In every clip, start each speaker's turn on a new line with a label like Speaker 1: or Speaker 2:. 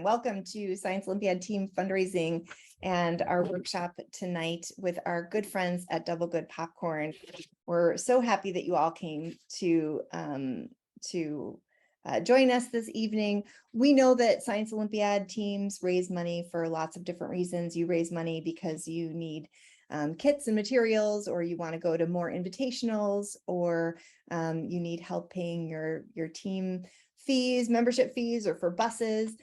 Speaker 1: Welcome to Science Olympiad Team Fundraising and our workshop tonight with our good friends at Double Good Popcorn. We're so happy that you all came to join us this evening. We know that Science Olympiad teams raise money for lots of different reasons. You raise money because you need kits and materials, or you want to go to more invitationals, or you need help paying your team fees, membership fees, or for buses.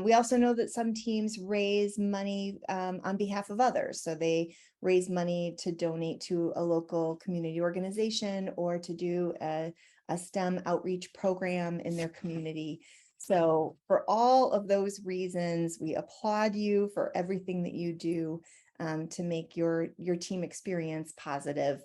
Speaker 1: We also know that some teams raise money on behalf of others. So they raise money to donate to a local community organization or to do a STEM outreach program in their community. So for all of those reasons, we applaud you for everything that you do to make your team experience positive.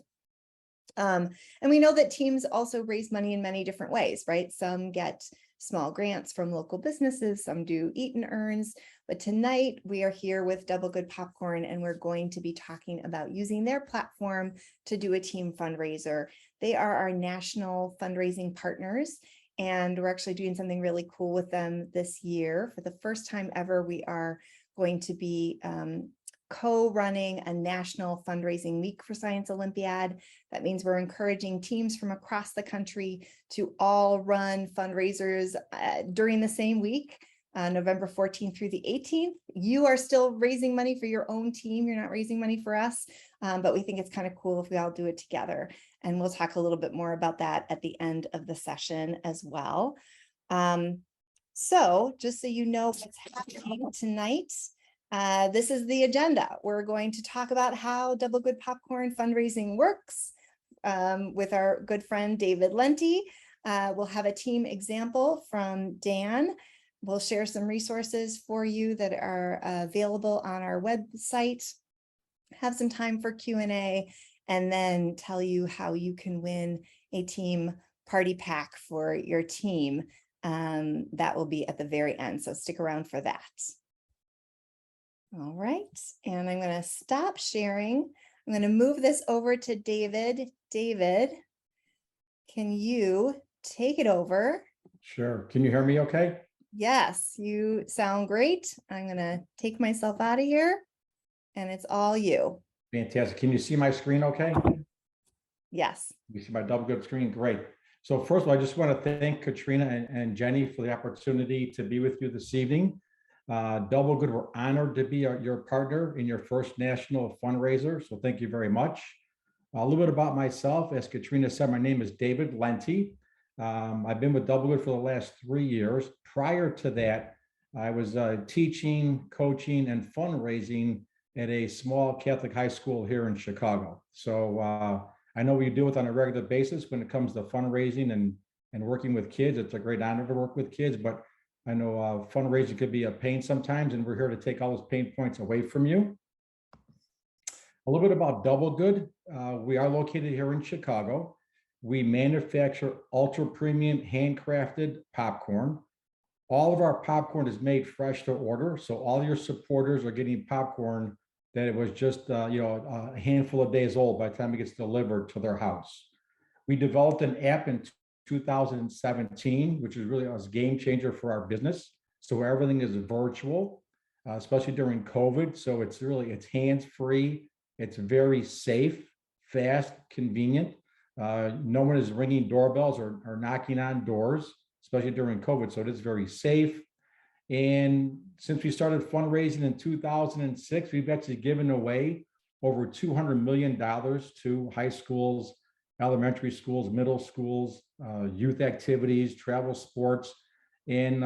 Speaker 1: And we know that teams also raise money in many different ways, right? Some get small grants from local businesses, some do eat and earns, but tonight we are here with Double Good Popcorn, and we're going to be talking about using their platform to do a team fundraiser. They are our national fundraising partners, and we're actually doing something really cool with them this year. For the first time ever, we are going to be co-running a national fundraising week for Science Olympiad. That means we're encouraging teams from across the country to all run fundraisers during the same week, November 14th through the 18th. You are still raising money for your own team. You're not raising money for us, but we think it's kind of cool if we all do it together. And we'll talk a little bit more about that at the end of the session as well. So just so you know what's happening tonight, this is the agenda. We're going to talk about how Double Good Popcorn fundraising works with our good friend David Lenti. We'll have a team example from Dan. We'll share some resources for you that are available on our website, have some time for Q&A, and then tell you how you can win a team party pack for your team. That will be at the very end, so stick around for that. All right, and I'm going to stop sharing. I'm going to move this over to David. David, can you take it over?
Speaker 2: Sure. Can you hear me okay?
Speaker 1: Yes, you sound great. I'm going to take myself out of here, and it's all you.
Speaker 2: Fantastic. Can you see my screen okay?
Speaker 1: Yes.
Speaker 2: You see my Double Good screen? Great. So first of all, I just want to thank Katrina and Jenny for the opportunity to be with you this evening. Double Good, we're honored to be your partner in your first national fundraiser. So thank you very much. A little bit about myself. As Katrina said, my name is David Lenti. I've been with Double Good for the last 3 years. Prior to that, I was teaching, coaching, and fundraising at a small Catholic high school here in Chicago. So I know we do it on a regular basis when it comes to fundraising and working with kids. It's a great honor to work with kids, but I know fundraising could be a pain sometimes, and we're here to take all those pain points away from you. A little bit about Double Good. We are located here in Chicago. We manufacture ultra premium handcrafted popcorn. All of our popcorn is made fresh to order. So all your supporters are getting popcorn that it was just a handful of days old by the time it gets delivered to their house. We developed an app in 2017, which is really a game changer for our business. So everything is virtual, especially during COVID. So it's hands-free. It's very safe, fast, convenient. No one is ringing doorbells or knocking on doors, especially during COVID. So it is very safe. And since we started fundraising in 2006, we've actually given away over $200 million to high schools, elementary schools, middle schools, youth activities, travel sports, and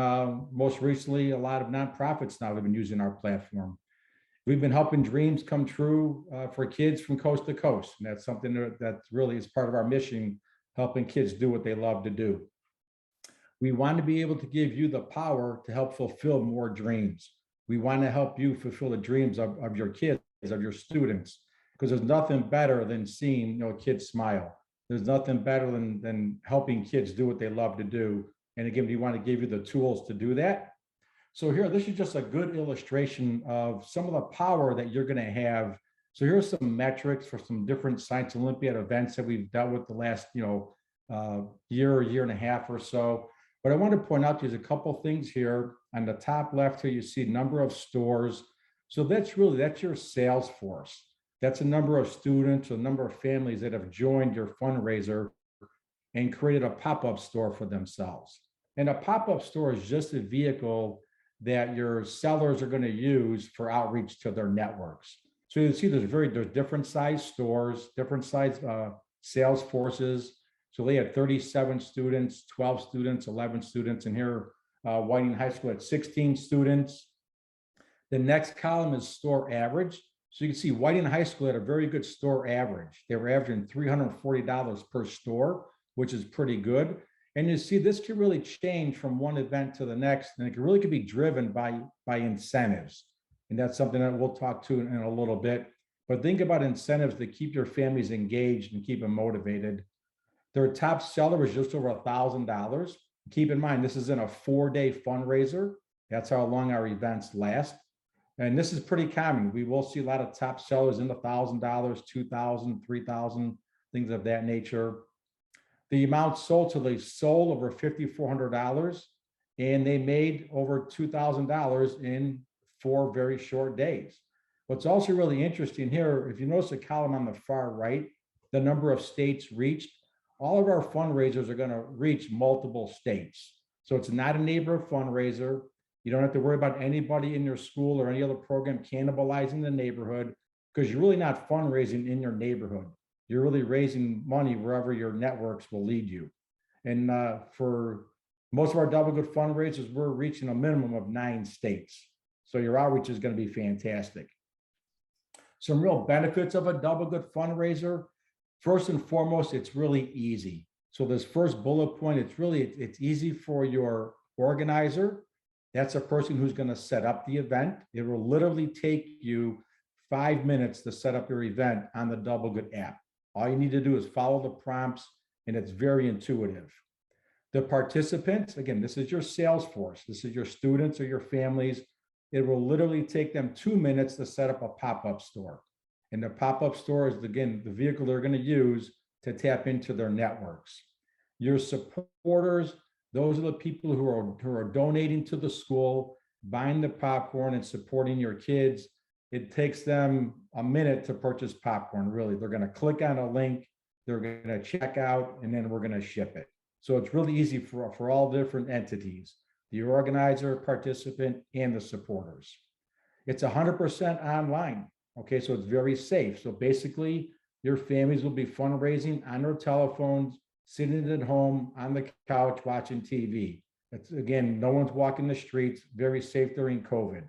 Speaker 2: most recently, a lot of nonprofits now have been using our platform. We've been helping dreams come true for kids from coast to coast. And that's something that really is part of our mission, helping kids do what they love to do. We want to be able to give you the power to help fulfill more dreams. We want to help you fulfill the dreams of your kids, of your students, because there's nothing better than seeing kids smile. There's nothing better than helping kids do what they love to do. And again, we want to give you the tools to do that. So here, this is just a good illustration of some of the power that you're going to have. So here's some metrics for some different Science Olympiad events that we've dealt with the last year and a half or so. But I want to point out there's a couple things here. On the top left here, you see number of stores. So that's your sales force. That's a number of students, a number of families that have joined your fundraiser and created a pop-up store for themselves. And a pop-up store is just a vehicle that your sellers are going to use for outreach to their networks. So you see there's different size stores, different size sales forces. So they had 37 students, 12 students, 11 students, and here Whiting High School had 16 students. The next column is store average. So you can see Whiting High School had a very good store average. They were averaging $340 per store, which is pretty good. And you see this can really change from one event to the next, and it really could be driven by incentives. And that's something that we'll talk to in a little bit. But think about incentives that keep your families engaged and keep them motivated. Their top seller is just over $1,000. Keep in mind, this is in a 4-day fundraiser. That's how long our events last. And this is pretty common. We will see a lot of top sellers in the $1,000, $2,000, $3,000, things of that nature. The amount sold, so they sold over $5,400 and they made over $2,000 in 4 very short days. What's also really interesting here, if you notice the column on the far right, the number of states reached, all of our fundraisers are going to reach multiple states. So it's not a neighborhood fundraiser. You don't have to worry about anybody in your school or any other program cannibalizing the neighborhood, because you're really not fundraising in your neighborhood. You're really raising money wherever your networks will lead you. And for most of our Double Good fundraisers, we're reaching a minimum of 9 states. So your outreach is going to be fantastic. Some real benefits of a Double Good fundraiser. First and foremost, it's really easy. So this first bullet point, it's easy for your organizer. That's a person who's going to set up the event. It will literally take you 5 minutes to set up your event on the Double Good app. All you need to do is follow the prompts, and it's very intuitive. The participants, again, this is your sales force. This is your students or your families. It will literally take them 2 minutes to set up a pop-up store. And the pop-up store is, again, the vehicle they're going to use to tap into their networks. Your supporters, those are the people who are donating to the school, buying the popcorn and supporting your kids. It takes them a minute to purchase popcorn, really. They're going to click on a link, they're going to check out, and then we're going to ship it. So it's really easy for all different entities, the organizer, participant, and the supporters. It's 100% online. Okay, so it's very safe. So basically, your families will be fundraising on their telephones, sitting at home on the couch watching TV. It's, again, no one's walking the streets, very safe during COVID.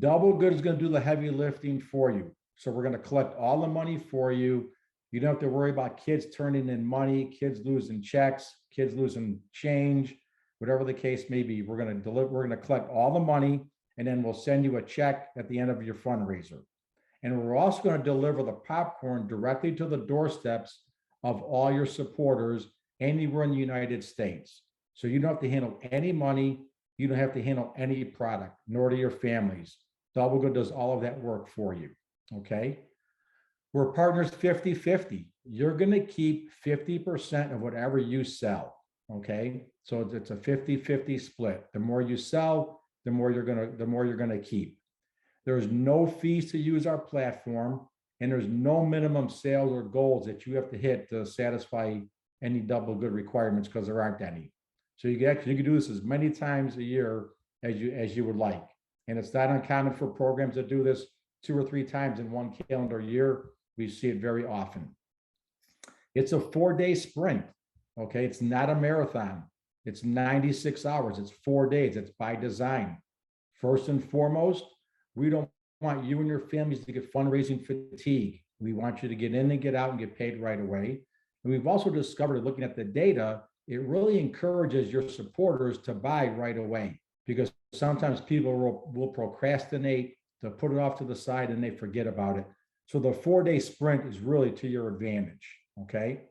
Speaker 2: Double Good is going to do the heavy lifting for you. So we're going to collect all the money for you. You don't have to worry about kids turning in money, kids losing checks, kids losing change, whatever the case may be. We're going to collect all the money, and then we'll send you a check at the end of your fundraiser. And we're also going to deliver the popcorn directly to the doorsteps of all your supporters anywhere in the United States. So you don't have to handle any money. You don't have to handle any product, nor do your families. Double Good does all of that work for you, okay? We're partners 50-50. You're going to keep 50% of whatever you sell, okay? So it's a 50-50 split. The more you sell, the more you're going to keep. There's no fees to use our platform, and there's no minimum sales or goals that you have to hit to satisfy any Double Good requirements, because there aren't any. So you can do this as many times a year as you would like. And it's not uncommon for programs that do this 2 or 3 times in one calendar year. We see it very often. It's a 4-day sprint. Okay, it's not a marathon. It's 96 hours. It's 4 days. It's by design. First and foremost, we don't want you and your families to get fundraising fatigue. We want you to get in and get out and get paid right away. And we've also discovered, looking at the data, it really encourages your supporters to buy right away, because sometimes people will procrastinate, to put it off to the side, and they forget about it. So the 4-day sprint is really to your advantage, okay?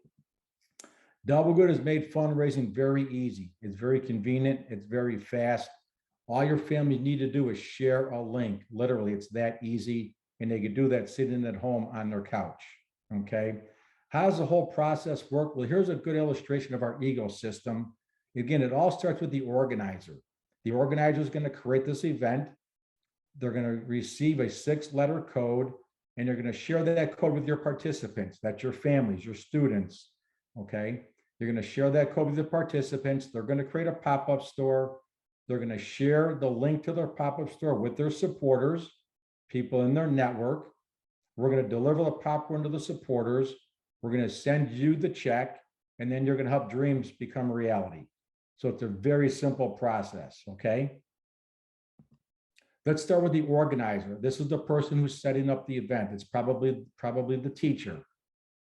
Speaker 2: Double Good has made fundraising very easy. It's very convenient. It's very fast. All your family need to do is share a link. Literally, it's that easy. And they can do that sitting at home on their couch, okay? How does the whole process work? Well, here's a good illustration of our ecosystem. Again, it all starts with the organizer. The organizer is going to create this event. They're going to receive a 6-letter code, and you're going to share that code with your participants. That's your families, your students. Okay. You're going to share that code with the participants. They're going to create a pop-up store. They're going to share the link to their pop-up store with their supporters, people in their network. We're going to deliver the popcorn to the supporters. We're going to send you the check, and then you're going to help dreams become reality. So it's a very simple process, okay? Let's start with the organizer. This is the person who's setting up the event. It's probably the teacher.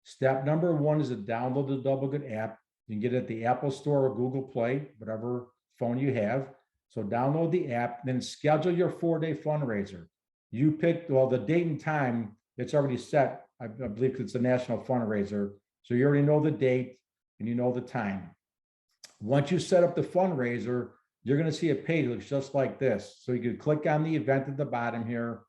Speaker 2: Step number 1 is to download the Double Good app. You can get it at the Apple Store or Google Play, whatever phone you have. So download the app, then schedule your 4-day fundraiser. You pick, well, the date and time, it's already set. I believe it's a national fundraiser. So you already know the date and you know the time. Once you set up the fundraiser, you're going to see a page that looks just like this. So you can click on the event at the bottom here,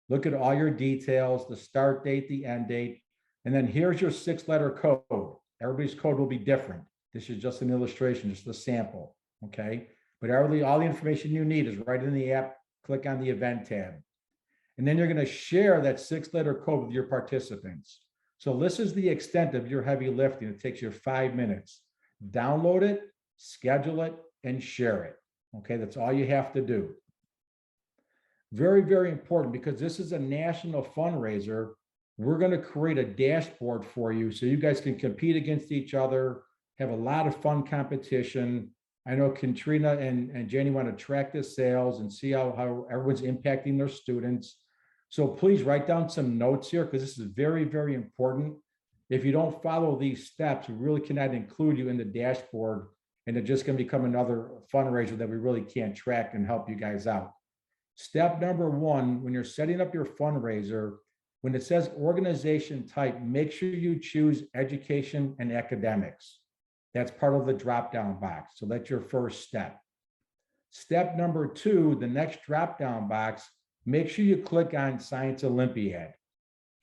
Speaker 2: look at all your details, the start date, the end date, and then here's your 6-letter code. Everybody's code will be different. This is just an illustration, just a sample, okay? But all the information you need is right in the app. Click on the event tab. And then you're going to share that 6-letter code with your participants. So this is the extent of your heavy lifting. It takes you 5 minutes. Download it, schedule it, and share it. Okay, that's all you have to do. Very, very important, because this is a national fundraiser. We're going to create a dashboard for you so you guys can compete against each other, have a lot of fun competition. I know Katrina and Jenny want to track the sales and see how everyone's impacting their students. So please write down some notes here, because this is very, very important. If you don't follow these steps, we really cannot include you in the dashboard, and it's just going to become another fundraiser that we really can't track and help you guys out. Step number 1, when you're setting up your fundraiser, when it says organization type, make sure you choose education and academics. That's part of the drop-down box. So that's your first step. Step number 2, the next drop-down box, make sure you click on Science Olympiad.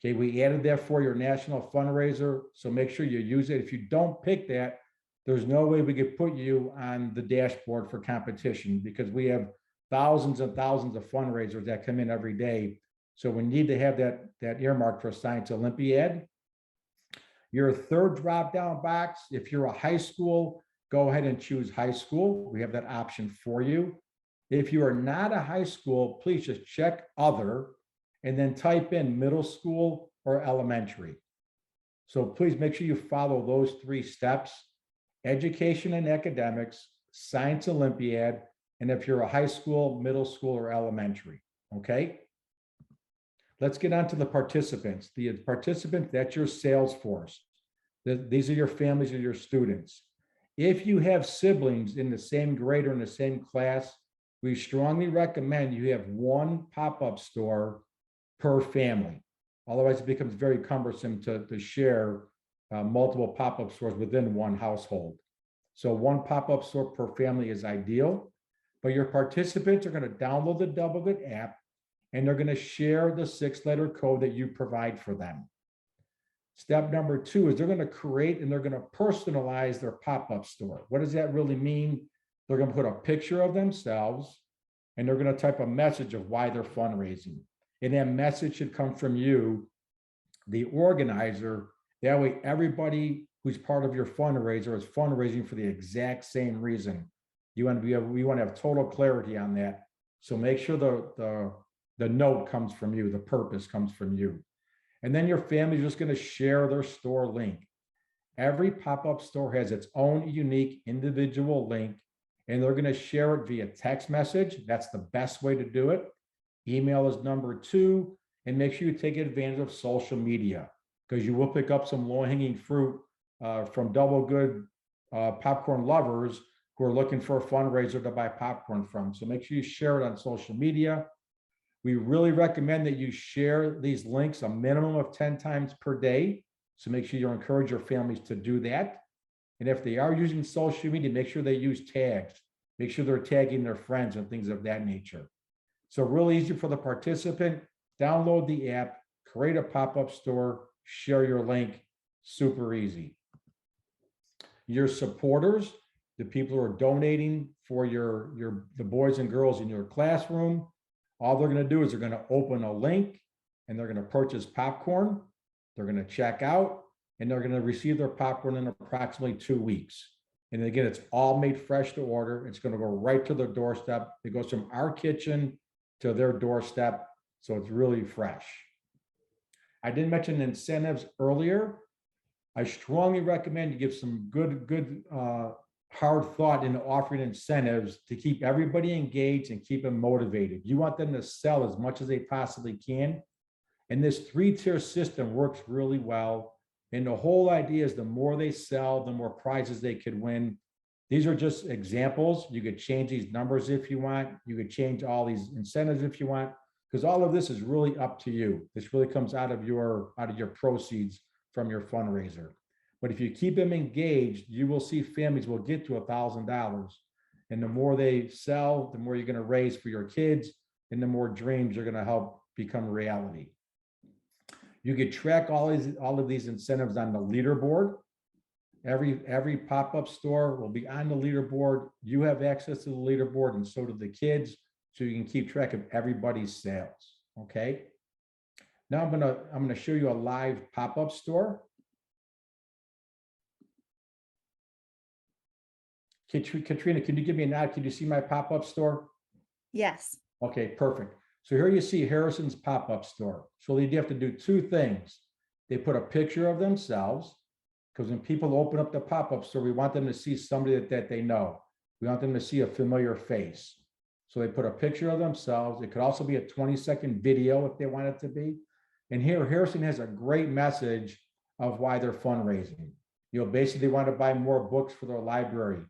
Speaker 2: Okay, we added that for your national fundraiser, so make sure you use it. If you don't pick that, there's no way we could put you on the dashboard for competition, because we have thousands and thousands of fundraisers that come in every day. So we need to have that earmarked for Science Olympiad. Your third drop-down box, if you're a high school, go ahead and choose high school. We have that option for you. If you are not a high school, please just check other and then type in middle school or elementary. So please make sure you follow those 3 steps: education and academics, Science Olympiad, and if you're a high school, middle school, or elementary. Okay. Let's get on to the participants. The participants, that's your sales force. These are your families or your students. If you have siblings in the same grade or in the same class, we strongly recommend you have 1 pop-up store per family. Otherwise, it becomes very cumbersome to share multiple pop-up stores within 1 household. So 1 pop-up store per family is ideal, but your participants are going to download the Double Good app, and they're going to share the 6-letter code that you provide for them. Step number 2 is they're going to create and they're going to personalize their pop-up store. What does that really mean? They're going to put a picture of themselves, and they're going to type a message of why they're fundraising. And that message should come from you, the organizer. That way, everybody who's part of your fundraiser is fundraising for the exact same reason. We want to have total clarity on that. So make sure the note comes from you, the purpose comes from you. And then your family is just going to share their store link. Every pop-up store has its own unique individual link, and they're going to share it via text message. That's the best way to do it. Email is number 2, and make sure you take advantage of social media, because you will pick up some low-hanging fruit from Double Good popcorn lovers who are looking for a fundraiser to buy popcorn from. So make sure you share it on social media. We really recommend that you share these links a minimum of 10 times per day. So make sure you encourage your families to do that. And if they are using social media, make sure they use tags. Make sure they're tagging their friends and things of that nature. So really easy for the participant. Download the app, create a pop-up store, share your link. Super easy. Your supporters, the people who are donating for the boys and girls in your classroom. All they're going to do is they're going to open a link and they're going to purchase popcorn. They're going to check out and they're going to receive their popcorn in approximately 2 weeks. And again, it's all made fresh to order. It's going to go right to their doorstep. It goes from our kitchen to their doorstep. So it's really fresh. I didn't mention incentives earlier. I strongly recommend you give some good hard thought into offering incentives to keep everybody engaged and keep them motivated. You want them to sell as much as they possibly can. And this 3-tier system works really well. And the whole idea is the more they sell, the more prizes they could win. These are just examples. You could change these numbers if you want. You could change all these incentives if you want, because all of this is really up to you. This really comes out of your proceeds from your fundraiser. But if you keep them engaged, you will see families will get to $1,000. And the more they sell, the more you're going to raise for your kids, and the more dreams you're going to help become reality. You could track all of these incentives on the leaderboard. Every pop-up store will be on the leaderboard. You have access to the leaderboard, and so do the kids, so you can keep track of everybody's sales. Okay. Now I'm gonna show you a live pop-up store. Katrina, can you give me a nod? Can you see my pop-up store?
Speaker 1: Yes.
Speaker 2: Okay, perfect. So here you see Harrison's pop-up store. So you have to do 2 things. They put a picture of themselves, because when people open up the pop-up store, we want them to see somebody that they know. We want them to see a familiar face. So they put a picture of themselves. It could also be a 20-second video if they want it to be. And here, Harrison has a great message of why they're fundraising. Basically want to buy more books for their library.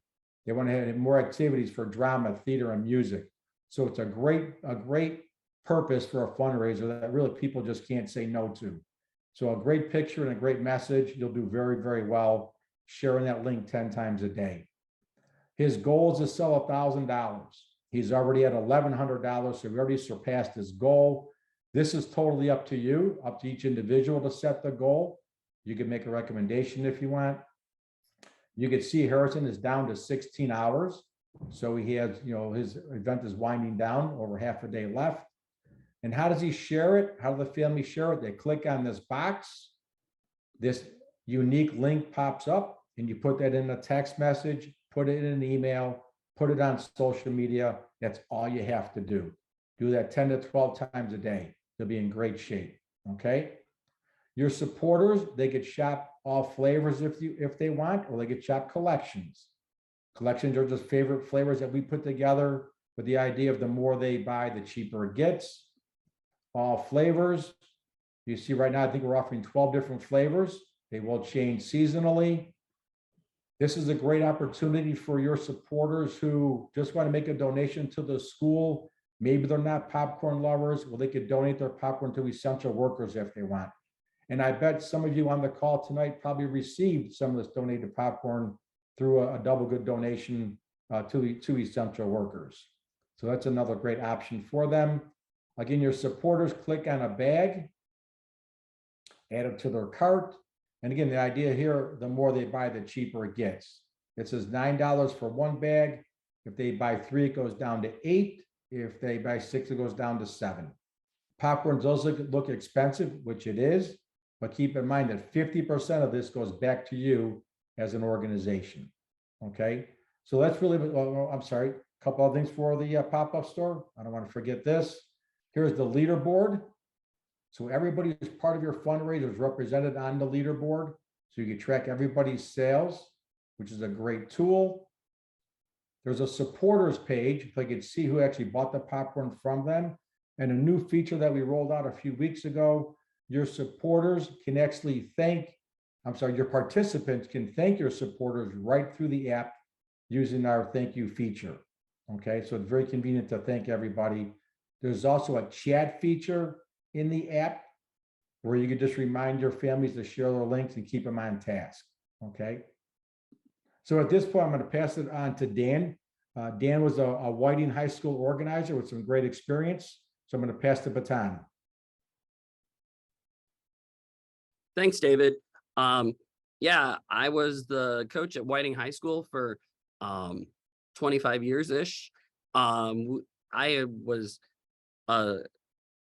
Speaker 2: They want to have more activities for drama, theater, and music. So it's a great purpose for a fundraiser that really people just can't say no to. So a great picture and a great message. You'll do very, very well sharing that link 10 times a day. His goal is to sell $1,000. He's already at $1,100, so we already surpassed his goal. This is totally up to you, up to each individual to set the goal. You can make a recommendation if you want. You can see Harrison is down to 16 hours. So he has, his event is winding down, over half a day left. And how does he share it? How do the family share it? They click on this box. This unique link pops up, and you put that in a text message, put it in an email, put it on social media. That's all you have to do. Do that 10 to 12 times a day. You'll be in great shape. Okay. Your supporters, they could shop all flavors if they want, or they could shop collections. Collections are just favorite flavors that we put together with the idea of the more they buy, the cheaper it gets. All flavors. You see right now, I think we're offering 12 different flavors. They will change seasonally. This is a great opportunity for your supporters who just want to make a donation to the school. Maybe they're not popcorn lovers. Well, they could donate their popcorn to essential workers if they want. And I bet some of you on the call tonight probably received some of this donated popcorn through a double good donation to essential workers. So that's another great option for them. Again, your supporters click on a bag, add it to their cart. And again, the idea here, the more they buy, the cheaper it gets. It says $9 for 1 bag. If they buy 3, it goes down to $8. If they buy 6, it goes down to $7. Popcorn does look expensive, which it is, but keep in mind that 50% of this goes back to you as an organization. Okay, so that's really, I'm sorry, a couple of things for the pop-up store. I don't want to forget this. Here's the leaderboard. So everybody who's part of your fundraiser is represented on the leaderboard. So you can track everybody's sales, which is a great tool. There's a supporters page, if I could see who actually bought the popcorn from them. And a new feature that we rolled out a few weeks ago, your supporters can actually your participants can thank your supporters right through the app using our thank you feature. Okay, so it's very convenient to thank everybody. There's also a chat feature in the app where you can just remind your families to share their links and keep them on task. Okay. So at this point, I'm going to pass it on to Dan. Dan was a Whiting High School organizer with some great experience. So I'm going to pass the baton.
Speaker 3: Thanks, David. Yeah, I was the coach at Whiting High School for 25 years-ish. I was a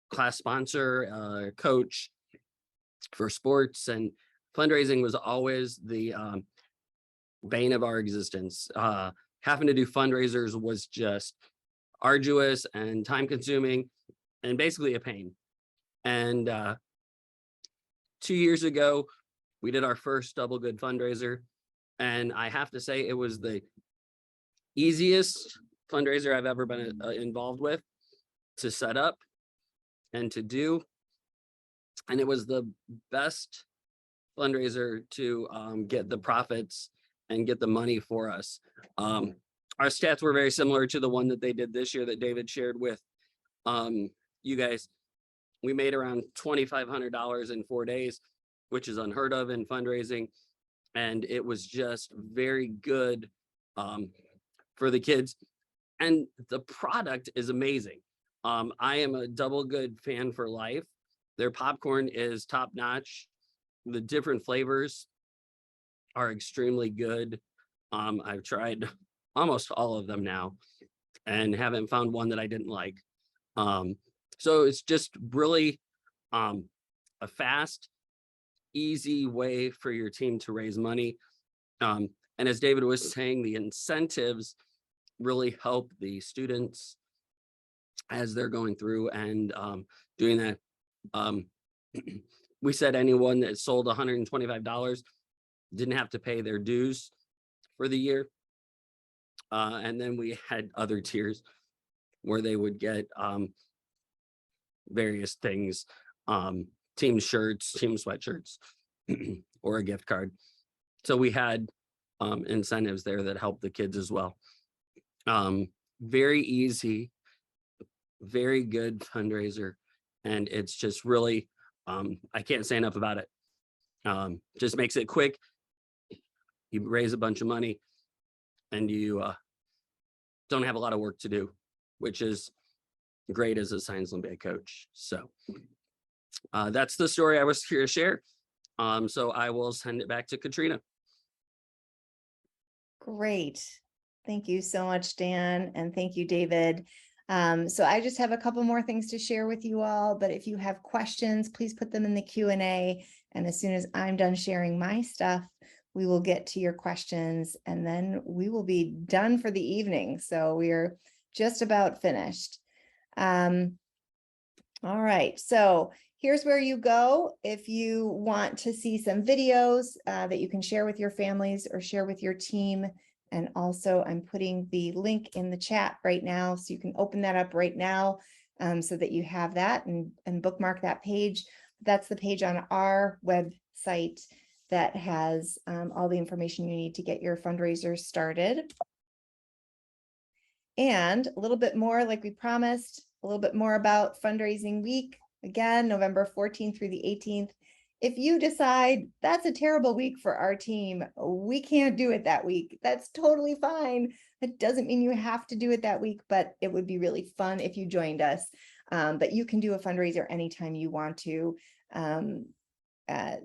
Speaker 3: class sponsor, coach for sports, and fundraising was always the bane of our existence. Having to do fundraisers was just arduous and time consuming and basically a pain. And 2 years ago, we did our first Double Good fundraiser. And I have to say, it was the easiest fundraiser I've ever been involved with to set up and to do. And it was the best fundraiser to get the profits and get the money for us. Our stats were very similar to the one that they did this year that David shared with you guys. We made around $2,500 in 4 days, which is unheard of in fundraising. And it was just very good for the kids. And the product is amazing. I am a Double Good fan for life. Their popcorn is top notch. The different flavors are extremely good. I've tried almost all of them now and haven't found one that I didn't like. So it's just really a fast, easy way for your team to raise money. And as David was saying, the incentives really help the students as they're going through and doing that. We said anyone that sold $125 didn't have to pay their dues for the year. And then we had other tiers where they would get various things, team shirts, team sweatshirts, or a gift card. So we had incentives there that helped the kids as well. Very easy, very good fundraiser. And it's just really, I can't say enough about it. Just makes it quick. You raise a bunch of money and you don't have a lot of work to do, which is great as a Science Olympiad coach. So that's the story I was here to share. So I will send it back to Katrina.
Speaker 1: Great. Thank you so much, Dan. And thank you, David. So I just have a couple more things to share with you all, but if you have questions, please put them in the Q&A. And as soon as I'm done sharing my stuff, we will get to your questions and then we will be done for the evening. So we're just about finished. All right. So here's where you go if you want to see some videos that you can share with your families or share with your team. And also I'm putting the link in the chat right now, so you can open that up right now so that you have that and bookmark that page. That's the page on our website that has all the information you need to get your fundraiser started. And a little bit more, like we promised, a little bit more about Fundraising Week. Again, November 14th through the 18th. If you decide that's a terrible week for our team, we can't do it that week. That's totally fine. That doesn't mean you have to do it that week, but it would be really fun if you joined us. But you can do a fundraiser anytime you want to.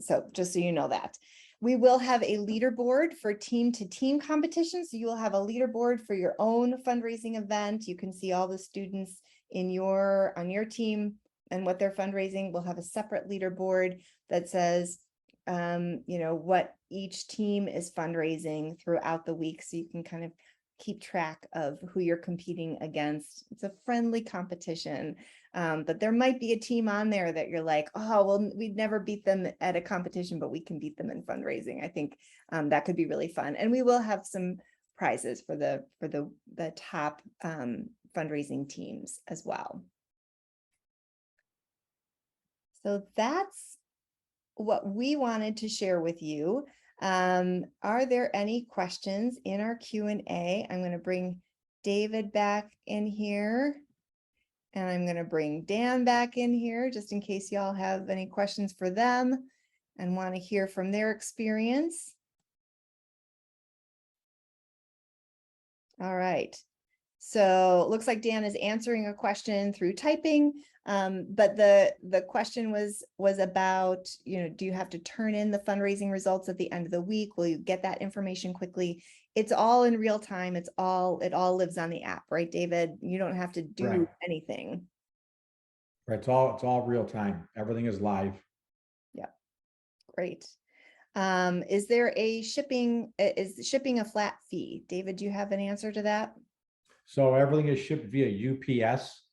Speaker 1: So just so you know that. We will have a leaderboard for team-to-team competitions. So you will have a leaderboard for your own fundraising event. You can see all the students on your team and what they're fundraising. We'll have a separate leaderboard that says, what each team is fundraising throughout the week. So you can kind of keep track of who you're competing against. It's a friendly competition, but there might be a team on there that you're like, oh, well, we'd never beat them at a competition, but we can beat them in fundraising. I think that could be really fun. And we will have some prizes for the top fundraising teams as well. So that's what we wanted to share with you. Are there any questions in our Q&A? I'm going to bring David back in here. And I'm going to bring Dan back in here just in case y'all have any questions for them and want to hear from their experience. All right. So it looks like Dan is answering a question through typing. But the question was about, do you have to turn in the fundraising results at the end of the week? Will you get that information quickly? It's all in real time. It all lives on the app, right, David? You don't have to do
Speaker 2: Right.
Speaker 1: anything.
Speaker 2: Right. It's all real time. Everything is live.
Speaker 1: Yeah, great. Is there is shipping a flat fee? David, do you have an answer to that?
Speaker 2: So everything is shipped via UPS.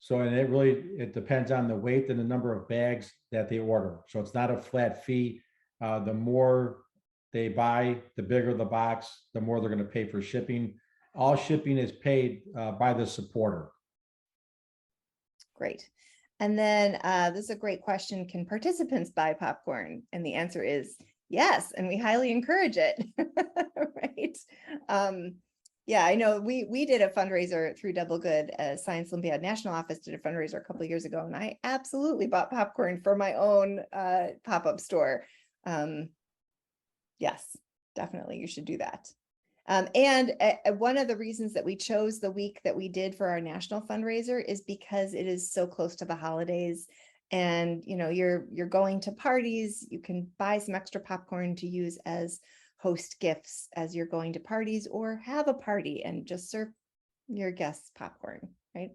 Speaker 2: So, and it depends on the weight and the number of bags that they order. So it's not a flat fee. The more they buy, the bigger the box, the more they're going to pay for shipping. All shipping is paid by the supporter.
Speaker 1: Great. And then this is a great question. Can participants buy popcorn? And the answer is yes, and we highly encourage it. Right. Yeah, I know we did a fundraiser through Double Good. Science Olympiad National Office did a fundraiser a couple of years ago, and I absolutely bought popcorn for my own pop-up store. Yes, definitely you should do that. And one of the reasons that we chose the week that we did for our national fundraiser is because it is so close to the holidays, and you're going to parties. You can buy some extra popcorn to use as host gifts as you're going to parties, or have a party and just serve your guests popcorn, right?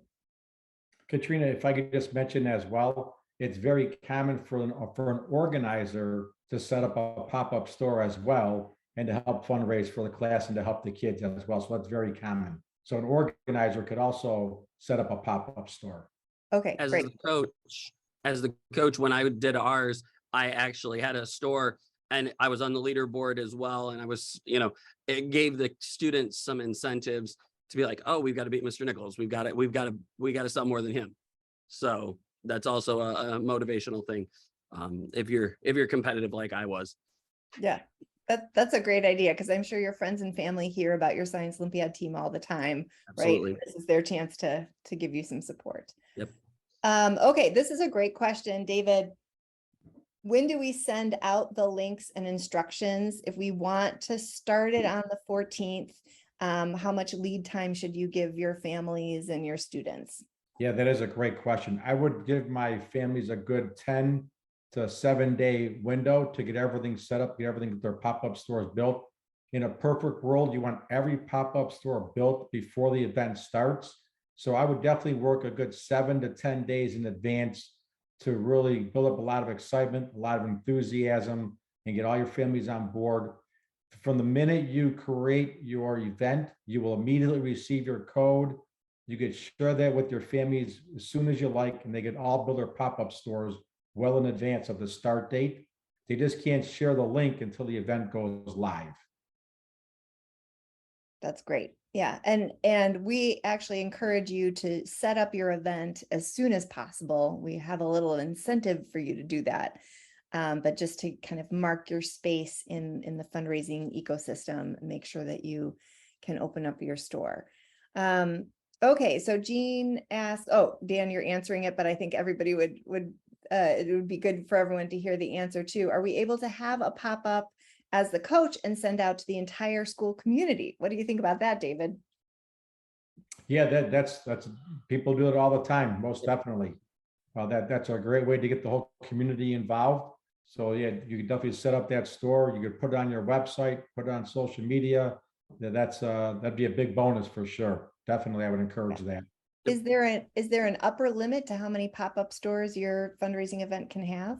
Speaker 2: Katrina, if I could just mention as well, it's very common for an organizer to set up a pop-up store as well, and to help fundraise for the class and to help the kids as well. So that's very common. So an organizer could also set up a pop-up store.
Speaker 1: Okay,
Speaker 3: As
Speaker 1: great.
Speaker 3: the coach, when I did ours, I actually had a store and I was on the leaderboard as well. And I was, it gave the students some incentives to be like, oh, we've got to beat Mr. Nichols. We got to sell more than him. So that's also a motivational thing. If you're competitive like I was.
Speaker 1: Yeah. That's a great idea, because I'm sure your friends and family hear about your Science Olympiad team all the time,
Speaker 3: Absolutely.
Speaker 1: right? This is their chance to give you some support.
Speaker 3: Yep.
Speaker 1: Okay, this is a great question, David. When do we send out the links and instructions if we want to start it on the 14th? How much lead time should you give your families and your students?
Speaker 2: Yeah, that is a great question. I would give my families a good 10 to 7 day window to get everything set up, get everything, their pop-up stores built. In a perfect world, you want every pop-up store built before the event starts. So I would definitely work a good 7 to 10 days in advance to really build up a lot of excitement, a lot of enthusiasm, and get all your families on board. From the minute you create your event, you will immediately receive your code. You could share that with your families as soon as you like, and they could all build their pop-up stores well in advance of the start date. They just can't share the link until the event goes live.
Speaker 1: That's great. Yeah. And we actually encourage you to set up your event as soon as possible. We have a little incentive for you to do that. But just to kind of mark your space in the fundraising ecosystem and make sure that you can open up your store. Okay, so Jean asked, oh, Dan, you're answering it, but I think everybody would it would be good for everyone to hear the answer too. Are we able to have a pop-up as the coach and send out to the entire school community? What do you think about that, David?
Speaker 2: Yeah, that's people do it all the time, most definitely. That's a great way to get the whole community involved. So yeah, you can definitely set up that store. You could put it on your website, put it on social media. That'd be a big bonus for sure. Definitely, I would encourage that.
Speaker 1: Is there an upper limit to how many pop-up stores your fundraising event can have?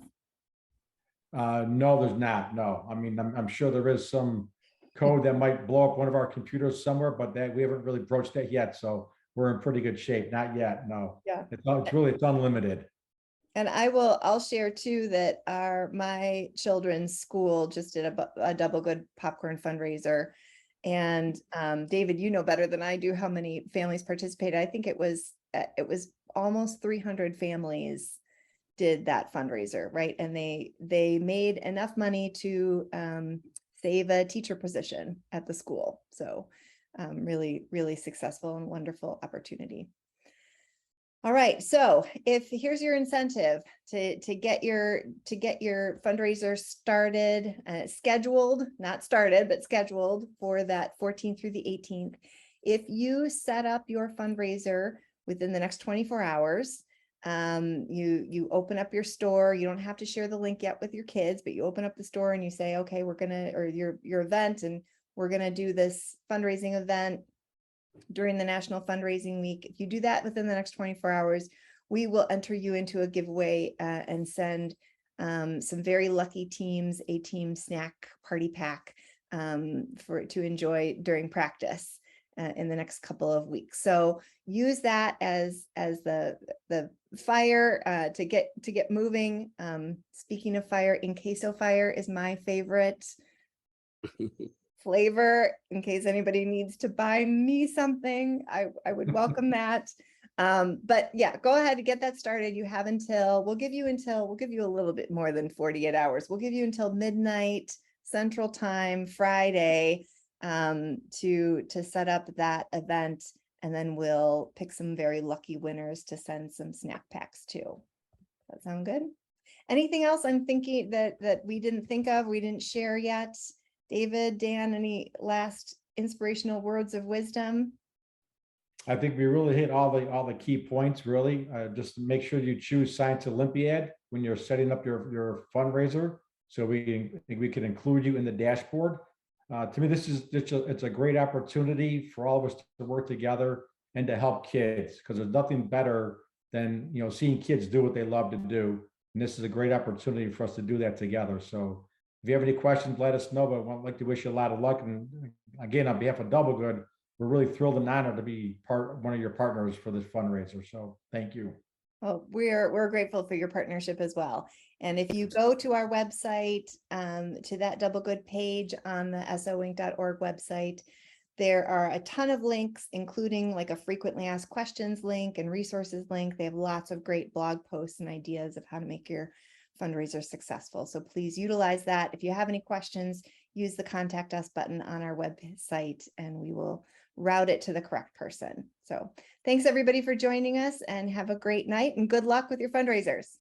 Speaker 2: No, there's not. No, I mean, I'm sure there is some code that might blow up one of our computers somewhere, but that we haven't really broached that yet. So we're in pretty good shape. Not yet. No.
Speaker 1: Yeah.
Speaker 2: It's unlimited.
Speaker 1: And I'll share too that my children's school just did a Double Good popcorn fundraiser. And David, you know better than I do how many families participated. I think it was almost 300 families did that fundraiser, right? And they made enough money to save a teacher position at the school. So really, really successful and wonderful opportunity. All right, so here's your incentive to get your fundraiser started, scheduled, not started, but scheduled for that 14th through the 18th. if you set up your fundraiser within the next 24 hours, you open up your store. You don't have to share the link yet with your kids, but you open up the store and you say, okay, we're gonna, or your event, and we're gonna do this fundraising event during the National Fundraising Week. If you do that within the next 24 hours, we will enter you into a giveaway and send some very lucky teams a team snack party pack to enjoy during practice in the next couple of weeks. So use that as the fire to get moving. Speaking of fire, in queso fire is my favorite flavor. In case anybody needs to buy me something, I would welcome that. But yeah, go ahead and get that started. You have until, we'll give you a little bit more than 48 hours. We'll give you until midnight Central Time, Friday, to set up that event. And then we'll pick some very lucky winners to send some snack packs to. That sound good? Anything else I'm thinking that we didn't think of, we didn't share yet? David, Dan, any last inspirational words of wisdom?
Speaker 2: I think we really hit all the key points, really. Just make sure you choose Science Olympiad when you're setting up your fundraiser, so we can include you in the dashboard. To me, it's a great opportunity for all of us to work together and to help kids, because there's nothing better than seeing kids do what they love to do. And this is a great opportunity for us to do that together. So if you have any questions, let us know. But I'd like to wish you a lot of luck. And again, on behalf of Double Good, we're really thrilled and honored to be one of your partners for this fundraiser. So thank you.
Speaker 1: Well, we're grateful for your partnership as well. And if you go to our website, to that Double Good page on the soinc.org website, there are a ton of links, including like a frequently asked questions link and resources link. They have lots of great blog posts and ideas of how to make your fundraiser successful. So please utilize that. If you have any questions, use the contact us button on our website and we will route it to the correct person. So thanks everybody for joining us, and have a great night and good luck with your fundraisers.